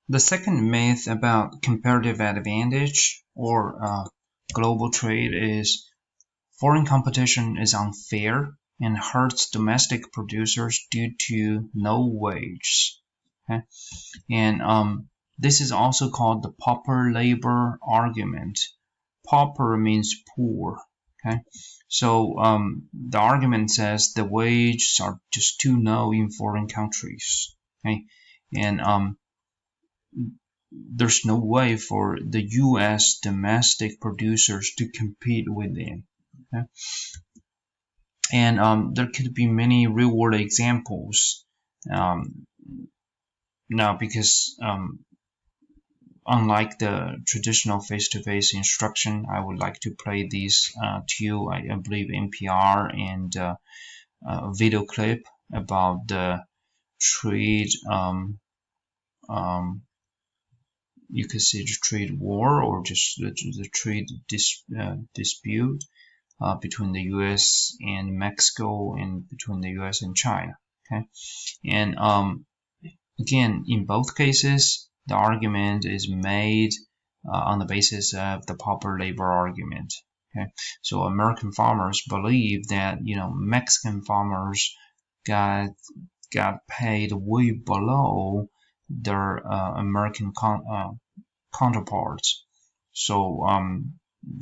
The second myth about comparative advantage or global trade is foreign competition is unfair and hurts domestic producers due to no wage. Okay? And this is also called the pauper labor argument. Pauper means poor. Okay, so the argument says the wages are just too low in foreign countries. Okay, and there's no way for the U.S. domestic producers to compete with them. Okay? And there could be many real-world examples. Now, because unlike the traditional face-to-face instruction, I would like to play these to you. I believe NPR and a video clip about the trade. You could say the trade war or just the trade dispute between the U.S. and Mexico and between the U.S. and China. Okay, and again, in both cases, the argument is made on the basis of the pauper labor argument. Okay, so American farmers believe that Mexican farmers got paid way below their American counterparts. So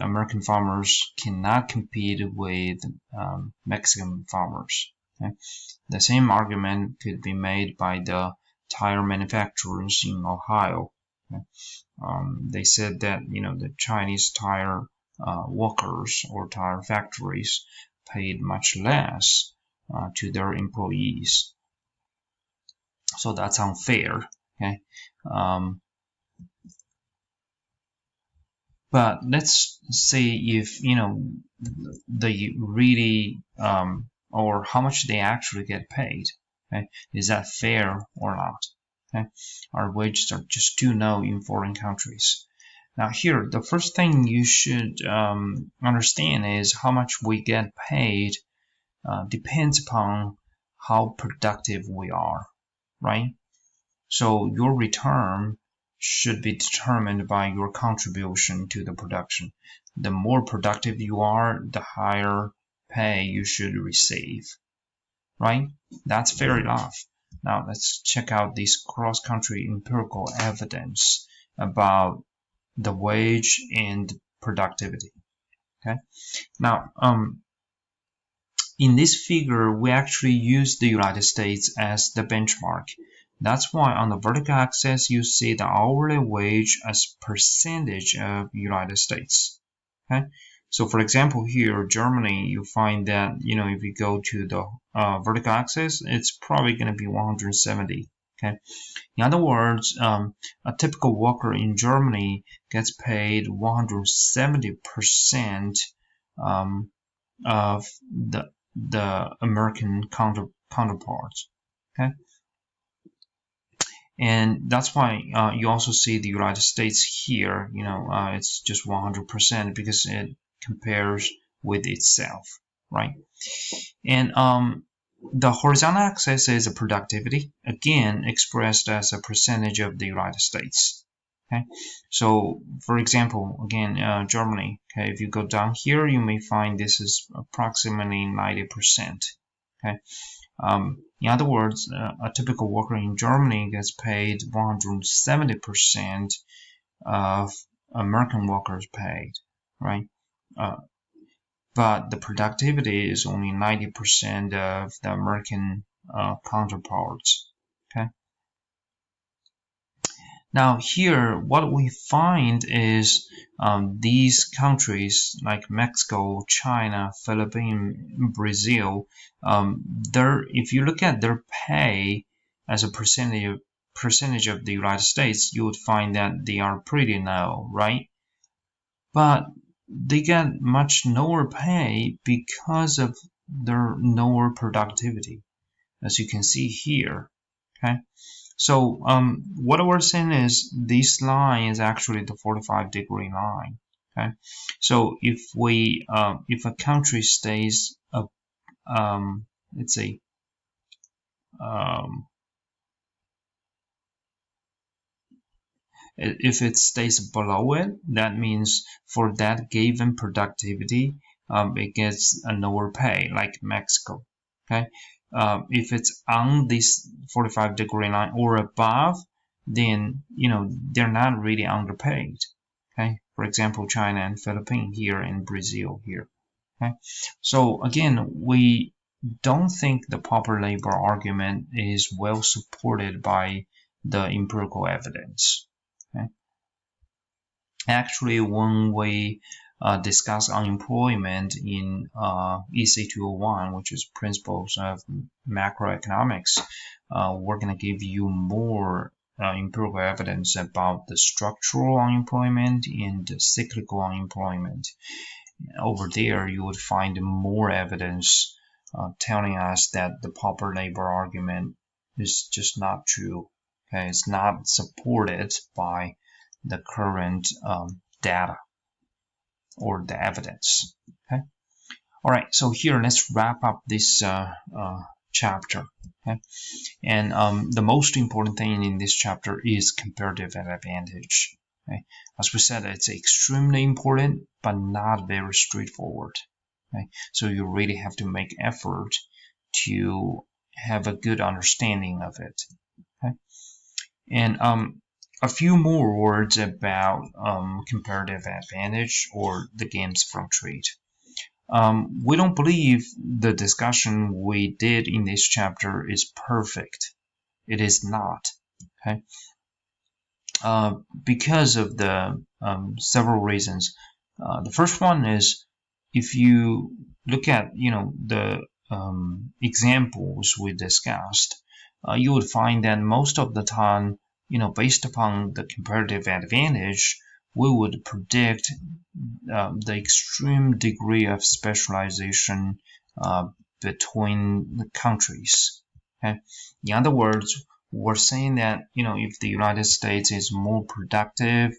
American farmers cannot compete with Mexican farmers. Okay? The same argument could be made by the tire manufacturers in Ohio. Okay? They said that the Chinese tire workers or tire factories paid much less to their employees, so that's unfair. Okay, but let's see if they really or how much they actually get paid. Okay, is that fair or not? Okay, our wages are just too low in foreign countries. Now here, the first thing you should understand is how much we get paid depends upon how productive we are, right? So your return should be determined by your contribution to the production. The more productive you are, the higher pay you should receive, right? That's fair enough. Now let's check out this cross-country empirical evidence about the wage and productivity. Okay. Now, in this figure, we actually use the United States as the benchmark. That's why on the vertical axis, you see the hourly wage as percentage of United States. Okay. So for example, here, Germany, you find that, if you go to the vertical axis, it's probably going to be 170. Okay. In other words, a typical worker in Germany gets paid 170% of the American counterparts. Okay. And that's why you also see the United States here. It's just 100% because it compares with itself, right? And the horizontal axis is a productivity, again expressed as a percentage of the United States. Okay, so for example, again, Germany. Okay, if you go down here, you may find this is approximately 90%. Okay. In other words, a typical worker in Germany gets paid 170% of American workers paid, right? But the productivity is only 90% of the American counterparts. Okay. Now here, what we find is these countries like Mexico, China, Philippines, Brazil, if you look at their pay as a percentage of the United States, you would find that they are pretty low, right? But they get much lower pay because of their lower productivity, as you can see here. Okay. So what we're saying is this line is actually the 45-degree line. Okay, so if a country stays let's say If it stays below it, that means for that given productivity, it gets a lower pay, like Mexico. Okay, if it's on this 45-degree line or above, then they're not really underpaid. Okay, for example, China and Philippines here, and Brazil here. Okay, so again, we don't think the pauper labor argument is well supported by the empirical evidence. Okay? Actually, when we discuss unemployment in EC 201, which is Principles of Macroeconomics, we're going to give you more empirical evidence about the structural unemployment and the cyclical unemployment. Over there, you would find more evidence telling us that the pauper labor argument is just not true. Okay, it's not supported by the current data or the evidence. Okay, all right. So here, let's wrap up this chapter. Okay, and the most important thing in this chapter is comparative advantage. Okay? As we said, it's extremely important, but not very straightforward. Okay? So you really have to make effort to have a good understanding of it. Okay? And a few more words about comparative advantage or the gains from trade. We don't believe the discussion we did in this chapter is perfect. It is not. Okay. Because of the several reasons. The first one is if you look at the examples we discussed, you would find that most of the time, based upon the comparative advantage, we would predict the extreme degree of specialization between the countries. Okay? In other words, we're saying that if the United States is more productive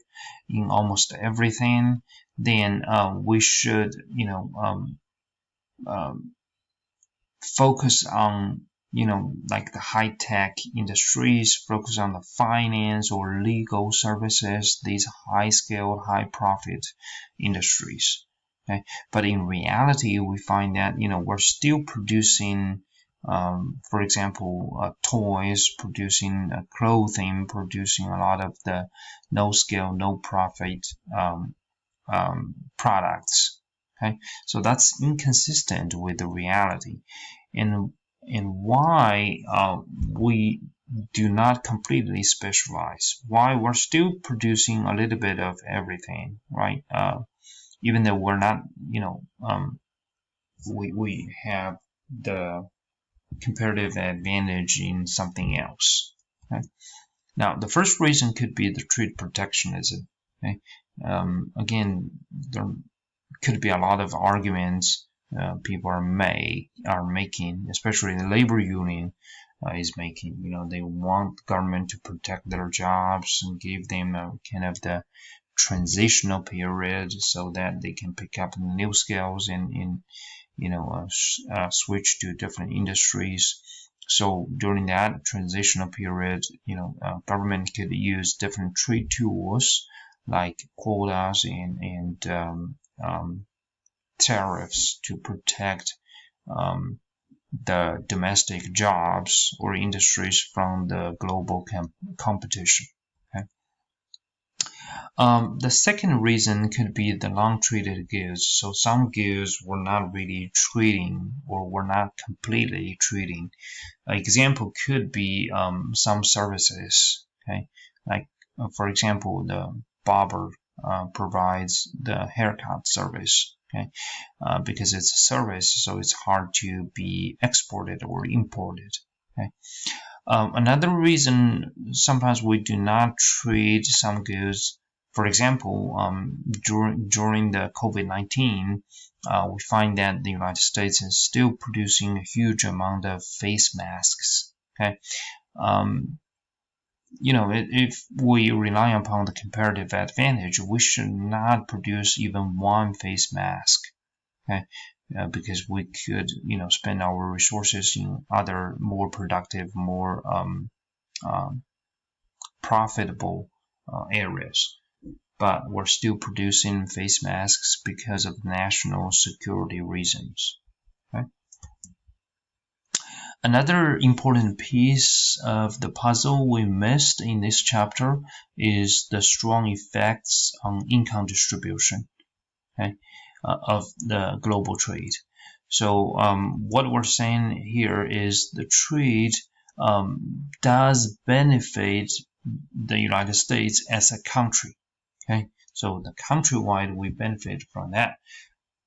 in almost everything, then we should focus on like the high-tech industries, focus on the finance or legal services, these high-scale, high-profit industries. Okay, but in reality, we find that we're still producing. For example, toys, producing clothing, producing a lot of the no-scale, no-profit products. Okay, so that's inconsistent with the reality, and why we do not completely specialize. Why we're still producing a little bit of everything, right? Even though we're not, we have the comparative advantage in something else. Okay? Now, the first reason could be the trade protectionism. Okay? Again, there could be a lot of arguments people are making, especially the labor union is making. They want the government to protect their jobs and give them kind of the transitional period so that they can pick up new skills and switch to different industries. So during that transitional period, government could use different trade tools like quotas and tariffs to protect the domestic jobs or industries from the global competition. Okay? The second reason could be the non-traded goods. So some goods we're not really trading or we're not completely trading. An example could be some services. Okay, like for example, the barber provides the haircut service. Okay, because it's a service, so it's hard to be exported or imported. Okay. Another reason sometimes we do not trade some goods. For example, during the COVID-19, we find that the United States is still producing a huge amount of face masks. Okay, if we rely upon the comparative advantage, we should not produce even one face mask. Okay, because we could, spend our resources in other more productive, more profitable areas, but we're still producing face masks because of national security reasons. Okay? Another important piece of the puzzle we missed in this chapter is the strong effects on income distribution, okay, of the global trade. So what we're saying here is the trade does benefit the United States as a country. Okay, so the countrywide we benefit from that,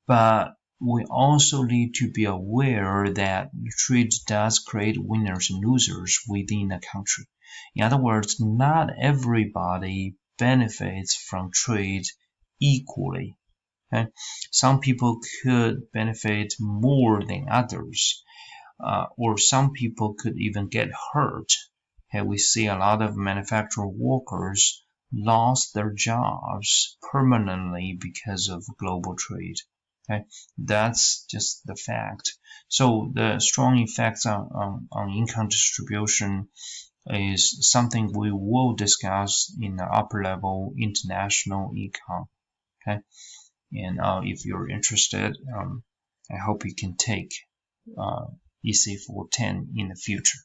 but we also need to be aware that trade does create winners and losers within a country. In other words, not everybody benefits from trade equally. Okay? Some people could benefit more than others, or some people could even get hurt. Okay? We see a lot of manufacturing workers lost their jobs permanently because of global trade. Okay? That's just the fact. So the strong effects on income distribution is something we will discuss in the upper level international econ. Okay? And if you're interested, I hope you can take EC 410 in the future.